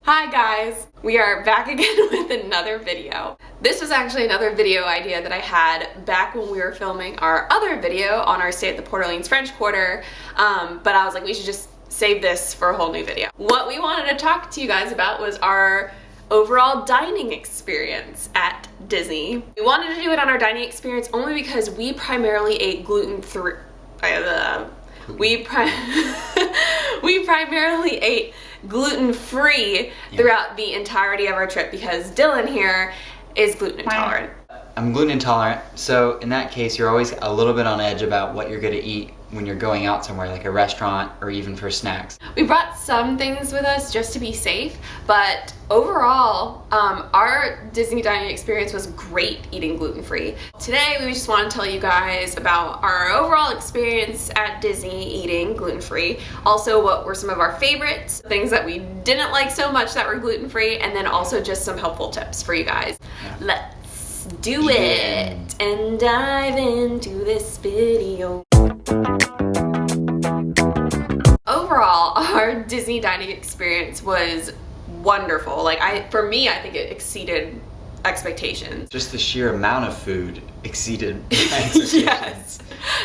Hi guys! We are back again with another video. This was actually another video idea that I had back when we were filming our other video on our stay at the Port Orleans French Quarter, but I was like, we should just save this for a whole new video. What we wanted to talk to you guys about was our overall dining experience at Disney. We wanted to do it on our dining experience only because we primarily ate gluten-free. We primarily ate gluten-free throughout the entirety of our trip because Dylan here is gluten intolerant. I'm gluten intolerant, so in that case you're always a little bit on edge about what you're going to eat when you're going out somewhere like a restaurant or even for snacks. We brought some things with us just to be safe, but overall our Disney dining experience was great eating gluten-free. Today we just want to tell you guys about our overall experience at Disney eating gluten-free, also what were some of our favorites, things that we didn't like so much that were gluten-free, and then also just some helpful tips for you guys. Yeah. Let's do it and dive into this video. Overall, our Disney dining experience was wonderful. For me, I think it exceeded expectations. Just the sheer amount of food exceeded my expectations. Yes,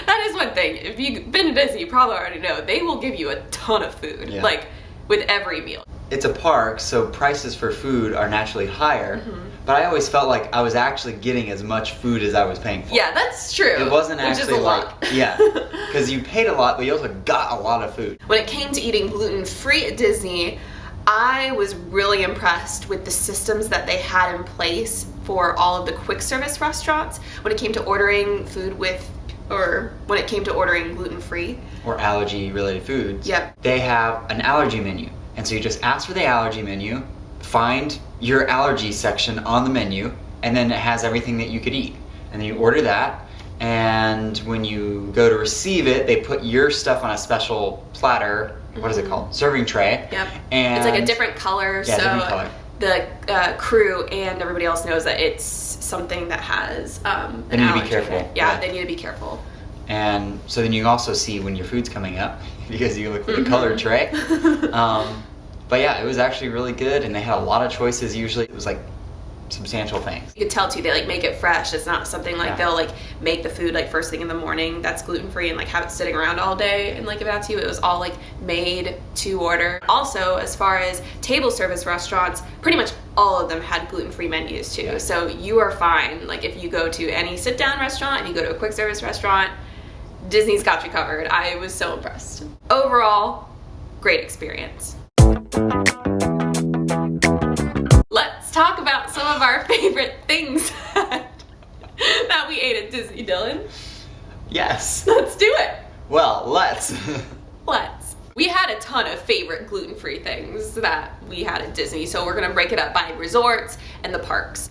that is one thing. If you've been to Disney, you probably already know they will give you a ton of food, like with every meal. It's a park, so prices for food are naturally higher, but I always felt like I was actually getting as much food as I was paying for. Yeah, that's true. It wasn't which actually is a lot. because you paid a lot, but you also got a lot of food. When it came to eating gluten-free at Disney, I was really impressed with the systems that they had in place for all of the quick service restaurants when it came to ordering food when it came to ordering gluten-free. Or allergy related foods. Yep. They have an allergy menu. And so you just ask for the allergy menu, find your allergy section on the menu, and then it has everything that you could eat. And then you order that, and when you go to receive it, they put your stuff on a special platter. What is it called? Serving tray. Yep. And it's like a different color, yeah, so different color. The crew and everybody else knows that it's something that has an They need to be allergy careful. in it. Yeah, they need to be careful. And so then you also see when your food's coming up because you look for the colored tray. But yeah, it was actually really good, and they had a lot of choices. Usually it was like substantial things. You could tell too, they make it fresh. It's not something like they'll make the food first thing in the morning that's gluten-free and have it sitting around all day and give it out to you. It was all made to order. Also, as far as table service restaurants, pretty much all of them had gluten-free menus too. Yeah. So you are fine. If you go to any sit-down restaurant, if you go to a quick service restaurant, Disney's got you covered. I was so impressed. Overall, great experience. Let's talk about some of our favorite things that we ate at Disney, Dylan. Yes. Let's do it. Well, let's. We had a ton of favorite gluten-free things that we had at Disney, so we're gonna break it up by resorts and the parks.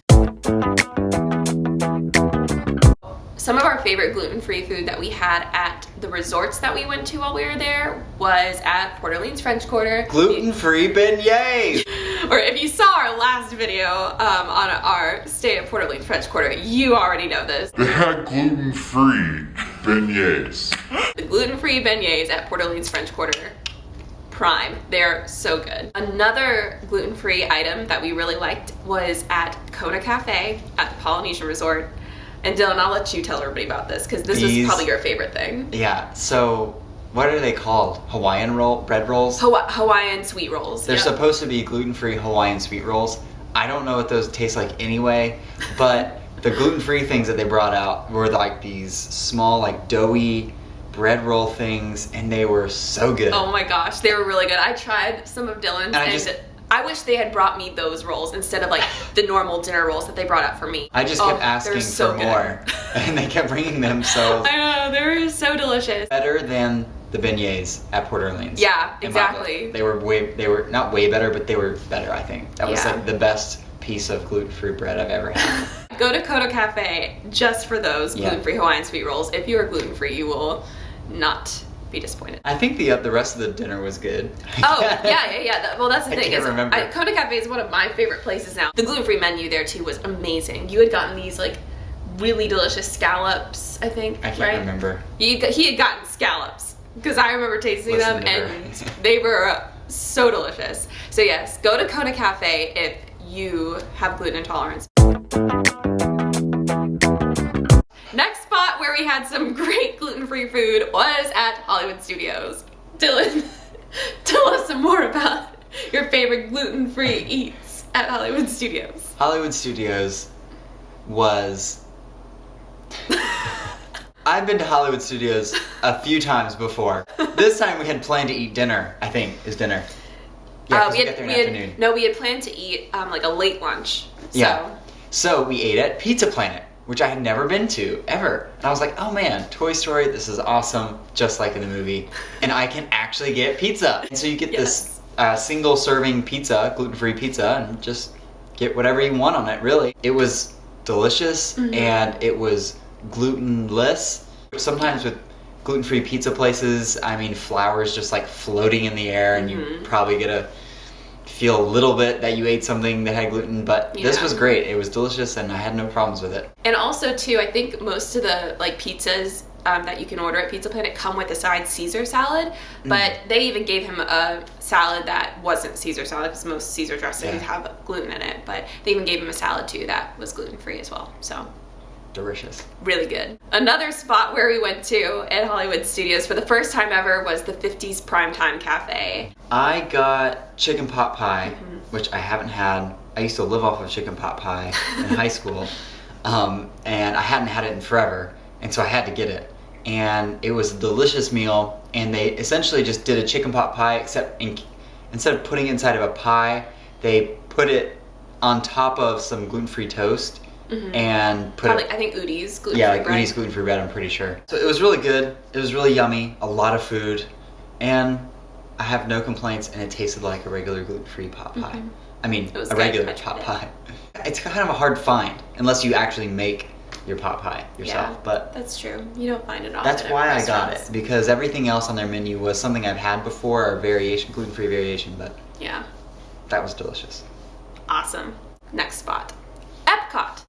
Some of our favorite gluten-free food that we had at the resorts that we went to while we were there was at Port Orleans French Quarter. Gluten-free beignets! Or if you saw our last video on our stay at Port Orleans French Quarter, you already know this. They had gluten-free beignets. The gluten-free beignets at Port Orleans French Quarter, prime. They're so good. Another gluten-free item that we really liked was at Kona Cafe at the Polynesian Resort. And Dylan, I'll let you tell everybody about this because this was probably your favorite thing. Yeah, so what are they called? Hawaiian bread rolls? Hawaiian sweet rolls. They're supposed to be gluten-free Hawaiian sweet rolls. I don't know what those taste like anyway, but the gluten-free things that they brought out were these small doughy bread roll things, and they were so good. Oh my gosh, they were really good. I tried some of Dylan's and I wish they had brought me those rolls instead of the normal dinner rolls that they brought out for me. I just kept asking for more, and they kept bringing them, so I know, they were so delicious. Better than the beignets at Port Orleans. Yeah, exactly. They were not way better, but they were better, I think. That was the best piece of gluten-free bread I've ever had. Go to Kona Cafe just for those gluten-free Hawaiian sweet rolls. If you are gluten-free, you will not be disappointed. I think the rest of the dinner was good. Oh, yeah. Well, that's the thing. I can't remember. Kona Cafe is one of my favorite places now. The gluten-free menu there, too, was amazing. You had gotten these, really delicious scallops, I think, I can't remember. He had gotten scallops, because I remember tasting them, and they were so delicious. So yes, go to Kona Cafe if you have gluten intolerance. Next spot where we had some great gluten-free food was at Hollywood Studios. Dylan, tell us some more about your favorite gluten-free eats at Hollywood Studios. Hollywood Studios was... I've been to Hollywood Studios a few times before. This time we had planned to eat dinner, I think, is dinner. Yeah, 'cause we got there in the afternoon. No, we had planned to eat like a late lunch. So. Yeah. So we ate at Pizza Planet, which I had never been to, ever. And I was like, oh man, Toy Story, this is awesome, just like in the movie. And I can actually get pizza. And so you get this single serving pizza, gluten-free pizza, and just get whatever you want on it, really. It was delicious, and it was glutenless. Sometimes with gluten-free pizza places, I mean, flour is just like floating in the air, and you probably get to feel a little bit that you ate something that had gluten, but this was great. It was delicious, and I had no problems with it. And also, too, I think most of the like pizzas that you can order at Pizza Planet come with a side Caesar salad, but they even gave him a salad that wasn't Caesar salad, because most Caesar dressings have gluten in it, but they even gave him a salad, too, that was gluten-free as well, so... Delicious. Really good. Another spot where we went to at Hollywood Studios for the first time ever was the 50s Primetime Cafe. I got chicken pot pie, which I haven't had. I used to live off of chicken pot pie in high school, and I hadn't had it in forever, and so I had to get it. And it was a delicious meal, and they essentially just did a chicken pot pie, except instead of putting it inside of a pie, they put it on top of some gluten-free toast. And put I think Udi's gluten-free bread. Udi's gluten-free bread, I'm pretty sure. So it was really good. It was really yummy. A lot of food. And I have no complaints, and it tasted like a regular gluten-free pot pie. I mean, a regular pot pie. It's kind of a hard find, unless you actually make your pot pie yourself. Yeah, but that's true. You don't find it often. That's why I got it, because everything else on their menu was something I've had before, or variation, gluten-free variation, but yeah, that was delicious. Awesome. Next spot, Epcot.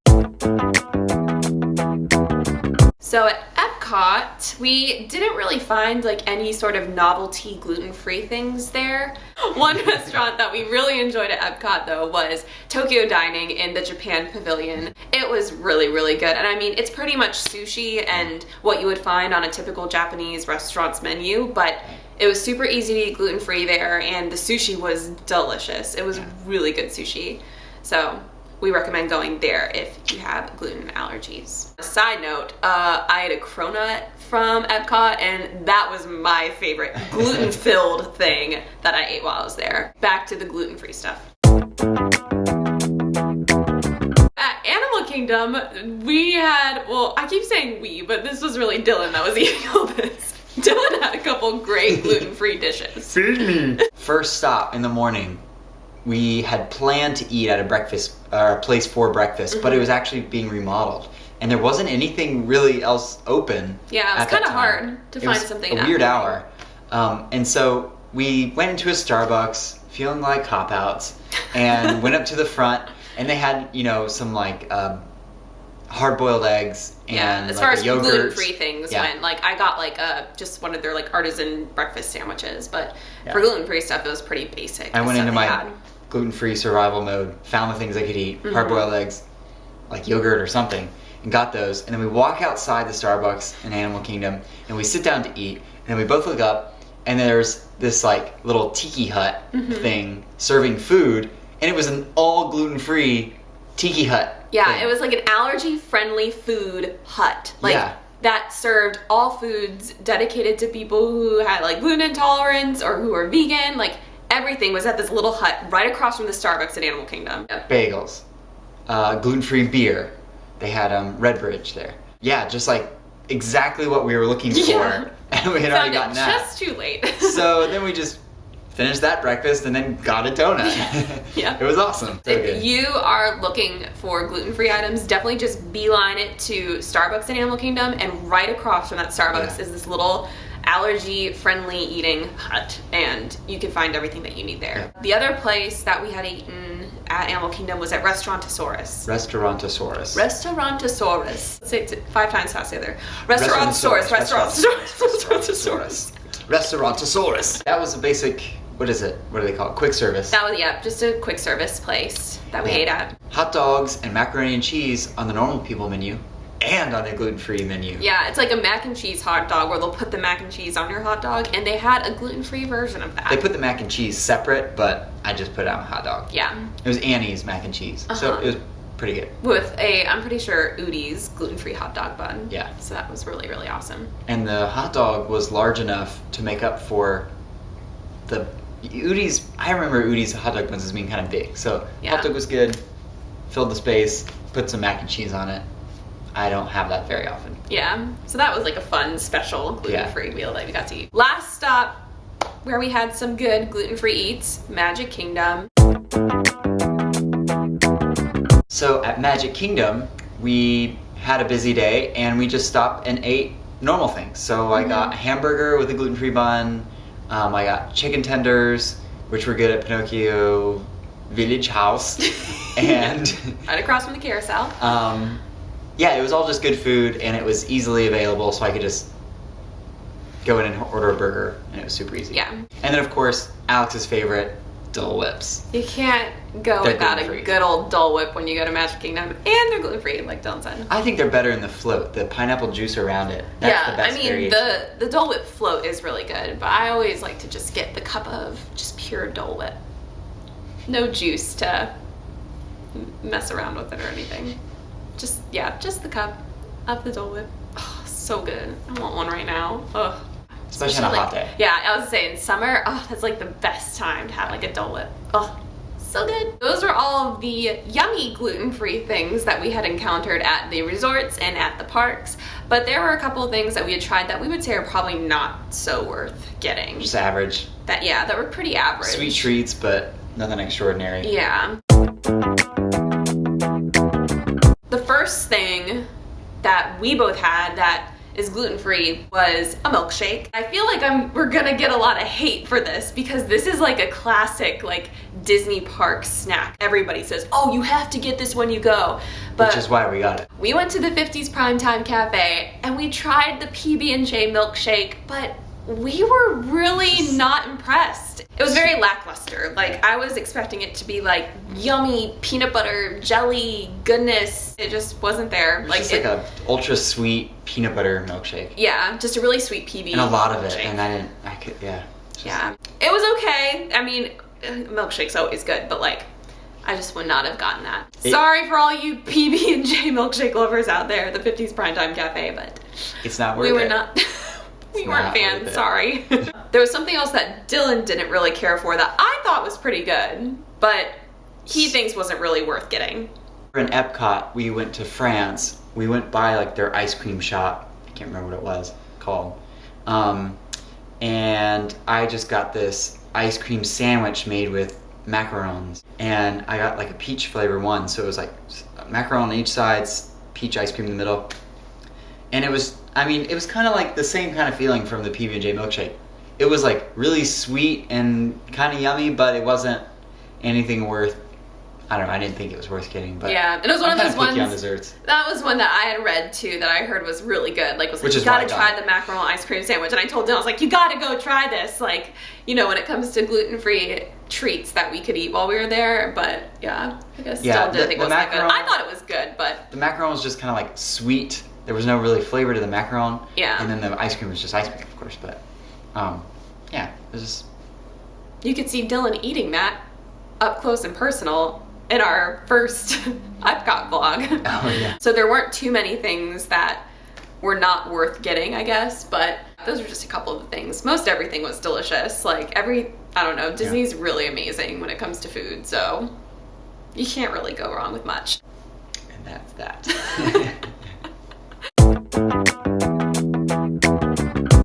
So at Epcot, we didn't really find like any sort of novelty gluten-free things there. One restaurant that we really enjoyed at Epcot though was Tokyo Dining in the Japan Pavilion. It was really, really good. And I mean, it's pretty much sushi and what you would find on a typical Japanese restaurant's menu, but it was super easy to eat gluten-free there, and the sushi was delicious. It was really good sushi. So we recommend going there if you have gluten allergies. Side note, I ate a cronut from Epcot, and that was my favorite gluten-filled thing that I ate while I was there. Back to the gluten-free stuff. At Animal Kingdom, we had, well, I keep saying we, but this was really Dylan that was eating all this. Dylan had a couple great gluten-free dishes. Feed me! First stop in the morning, we had planned to eat at a place for breakfast, but it was actually being remodeled, and there wasn't anything really else open. Yeah, it was kind of hard to find something. It was a weird hour, and so we went into a Starbucks, feeling like cop-outs, and went up to the front, and they had, you know, some like hard-boiled eggs and as like far as yogurt. gluten-free things went, like I got like just one of their like artisan breakfast sandwiches, but for gluten-free stuff it was pretty basic. I went into my gluten-free survival mode, found the things I could eat, hard-boiled eggs, like yogurt or something, and got those. And then we walk outside the Starbucks in Animal Kingdom, and we sit down to eat, and then we both look up, and there's this like little tiki hut thing serving food, and it was an all gluten-free tiki hut. Yeah, thing. it was like an allergy-friendly food hut. Like that served all foods dedicated to people who had like gluten intolerance or who are vegan. Like everything was at this little hut right across from the Starbucks at Animal Kingdom. Bagels, gluten-free beer. They had Redbridge there. Yeah, just like exactly what we were looking for. And we had already gotten that. Just too late. So then we just finished that breakfast and then got a donut. It was awesome. So if you are looking for gluten-free items, definitely just beeline it to Starbucks in Animal Kingdom, and right across from that Starbucks is this little allergy-friendly eating hut, and you can find everything that you need there. The other place that we had eaten at Animal Kingdom was at Restaurantosaurus. Restaurantosaurus. Restaurantosaurus. Say it 5 times faster there. Restaurantosaurus. Restaurantosaurus. Restaurantosaurus. Restaurantosaurus. That was a basic what is it? What do they call it? Quick service. That was, yeah, just a quick service place that we ate at. Hot dogs and macaroni and cheese on the normal people menu and on the gluten-free menu. Yeah, it's like a mac and cheese hot dog where they'll put the mac and cheese on your hot dog, and they had a gluten-free version of that. They put the mac and cheese separate, but I just put it on a hot dog. Yeah. It was Annie's mac and cheese, so it was pretty good. With I'm pretty sure, Udi's gluten-free hot dog bun. Yeah. So that was really, really awesome. And the hot dog was large enough to make up for the Udi's. I remember Udi's hot dog buns as being kind of big, so hot dog was good, filled the space, put some mac and cheese on it. I don't have that very often. Yeah, so that was like a fun, special gluten-free meal that we got to eat. Last stop where we had some good gluten-free eats, Magic Kingdom. So at Magic Kingdom, we had a busy day and we just stopped and ate normal things. So I got a hamburger with a gluten-free bun. I got chicken tenders, which were good at Pinocchio Village House. And right across from the carousel. yeah, it was all just good food and it was easily available, so I could just go in and order a burger and it was super easy. Yeah. And then of course, Alex's favorite, Dole Whips. You can't go They're without gluten-free. a good old Dole Whip when you go to Magic Kingdom, and they're gluten-free, like Dylan said. I think they're better in the float, the pineapple juice around it. That's the best variation. the Dole Whip float is really good, but I always like to just get the cup of just pure Dole Whip. No juice to mess around with it or anything. Just the cup of the Dole Whip. Oh, so good. I want one right now. Ugh. Especially on a hot day. Yeah, I was saying summer, that's like the best time to have like a Dole Whip. Oh, so good. Those are all of the yummy gluten-free things that we had encountered at the resorts and at the parks. But there were a couple of things that we had tried that we would say are probably not so worth getting. Just average. That were pretty average. Sweet treats, but nothing extraordinary. Yeah. The first thing that we both had that is gluten-free was a milkshake. I feel like we're gonna get a lot of hate for this because this is like a classic like Disney park snack. Everybody says, oh, you have to get this when you go. But which is why we got it. We went to the 50s Primetime Cafe and we tried the PB&J milkshake, but we were really not impressed. It was very lackluster. Like, I was expecting it to be like yummy peanut butter jelly goodness. It just wasn't there. It was just like a ultra sweet peanut butter milkshake. Yeah, just a really sweet PB. And a lot of it. milkshake. And Yeah. It was okay. I mean, milkshake's always good, but like, I just would not have gotten that. Sorry for all you PB&J milkshake lovers out there, the 50s Primetime Cafe, but it's not worth it. We were not. We weren't fans, sorry. There was something else that Dylan didn't really care for that I thought was pretty good, but he thinks wasn't really worth getting. In Epcot, we went to France. We went by like their ice cream shop. I can't remember what it was called. And I just got this ice cream sandwich made with macarons. And I got like a peach flavor one, so it was like macaron on each side, peach ice cream in the middle. And it was kind of like the same kind of feeling from the PB&J milkshake. It was like really sweet and kind of yummy, but it wasn't anything worth, I don't know, I didn't think it was worth getting. But yeah, and it was one of those ones, on desserts. That was one that I had read too that I heard was really good. Like, Which you is why gotta try the macaron ice cream sandwich. And I told Dylan, I was like, you gotta go try this. Like, you know, when it comes to gluten-free treats that we could eat while we were there. But yeah, I guess still didn't think it was that good. I thought it was good, but the macaron was just kind of like sweet. There was no really flavor to the macaron. Yeah. And then the ice cream was just ice cream, of course. But, yeah, it was just... You could see Dylan eating that up close and personal in our first Epcot vlog. Oh, yeah. So there weren't too many things that were not worth getting, I guess. But those were just a couple of the things. Most everything was delicious. Like, I don't know, Disney's really amazing when it comes to food. So you can't really go wrong with much. And that's that.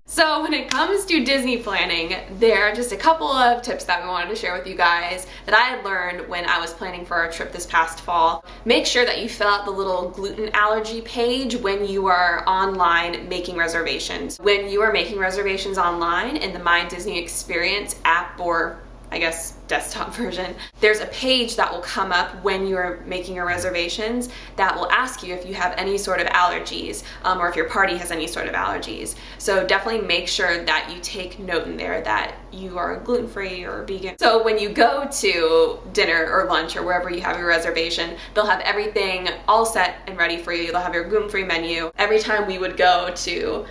So when it comes to Disney planning, there are just a couple of tips that we wanted to share with you guys that I had learned when I was planning for our trip this past fall. Make sure that you fill out the little gluten allergy page when you are online making reservations. When you are making reservations online in the My Disney Experience app or I guess, desktop version, there's a page that will come up when you're making your reservations that will ask you if you have any sort of allergies, or if your party has any sort of allergies. So definitely make sure that you take note in there that you are gluten-free or vegan. So when you go to dinner or lunch or wherever you have your reservation, they'll have everything all set and ready for you. They'll have your gluten-free menu. Every time we would go to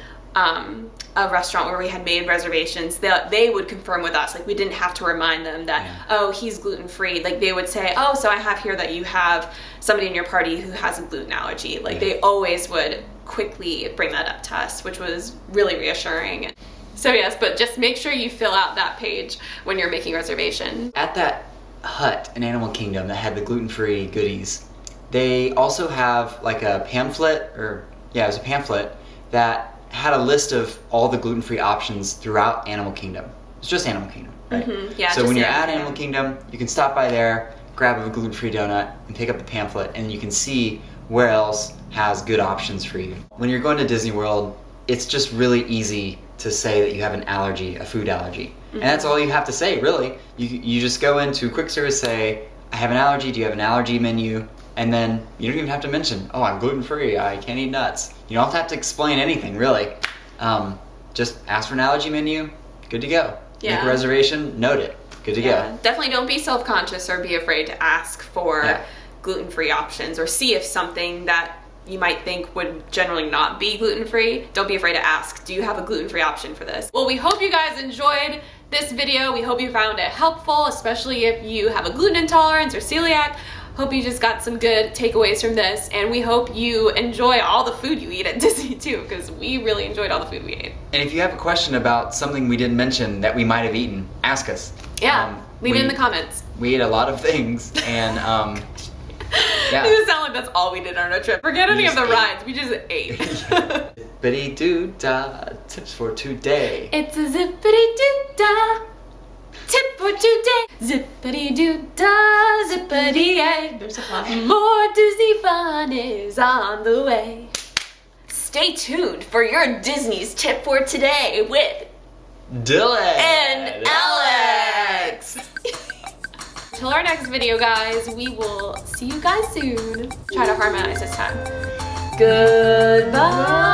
a restaurant where we had made reservations, they would confirm with us. Like, we didn't have to remind them that, oh, he's gluten-free. Like, they would say, oh, so I have here that you have somebody in your party who has a gluten allergy. Like, they always would quickly bring that up to us, which was really reassuring. So yes, but just make sure you fill out that page when you're making reservations. At that hut in Animal Kingdom that had the gluten-free goodies, they also have like a pamphlet, it was a pamphlet that had a list of all the gluten-free options throughout Animal Kingdom. It's just Animal Kingdom, right? Mm-hmm. Yeah, so when you're at Animal Kingdom, you can stop by there, grab a gluten-free donut, and pick up the pamphlet, and you can see where else has good options for you. When you're going to Disney World, it's just really easy to say that you have an allergy, a food allergy. Mm-hmm. And that's all you have to say, really. You just go into quick service, say, I have an allergy, do you have an allergy menu? And then you don't even have to mention, oh, I'm gluten-free, I can't eat nuts. You don't have to explain anything, really. Just ask for an allergy menu, good to go. Yeah. Make a reservation, note it, good to go. Definitely don't be self-conscious or be afraid to ask for gluten-free options, or see if something that you might think would generally not be gluten-free. Don't be afraid to ask, do you have a gluten-free option for this? Well, we hope you guys enjoyed this video. We hope you found it helpful, especially if you have a gluten intolerance or celiac. Hope you just got some good takeaways from this, and we hope you enjoy all the food you eat at Disney too, because we really enjoyed all the food we ate. And if you have a question about something we didn't mention that we might have eaten, ask us. Yeah, leave it in the comments. We ate a lot of things, and yeah. It sound like that's all we did on our trip. Forget any of the rides, we just ate. Zippity-doo-dah, tips for today. It's a zippity-doo-dah. Tip for today, zippity-doo-dah, zippity-yay. There's a fly. More Disney fun is on the way. Stay tuned for your Disney's tip for today with Dylan and Alex. Till our next video, guys, we will see you guys soon. Try to harmonize this time. Goodbye.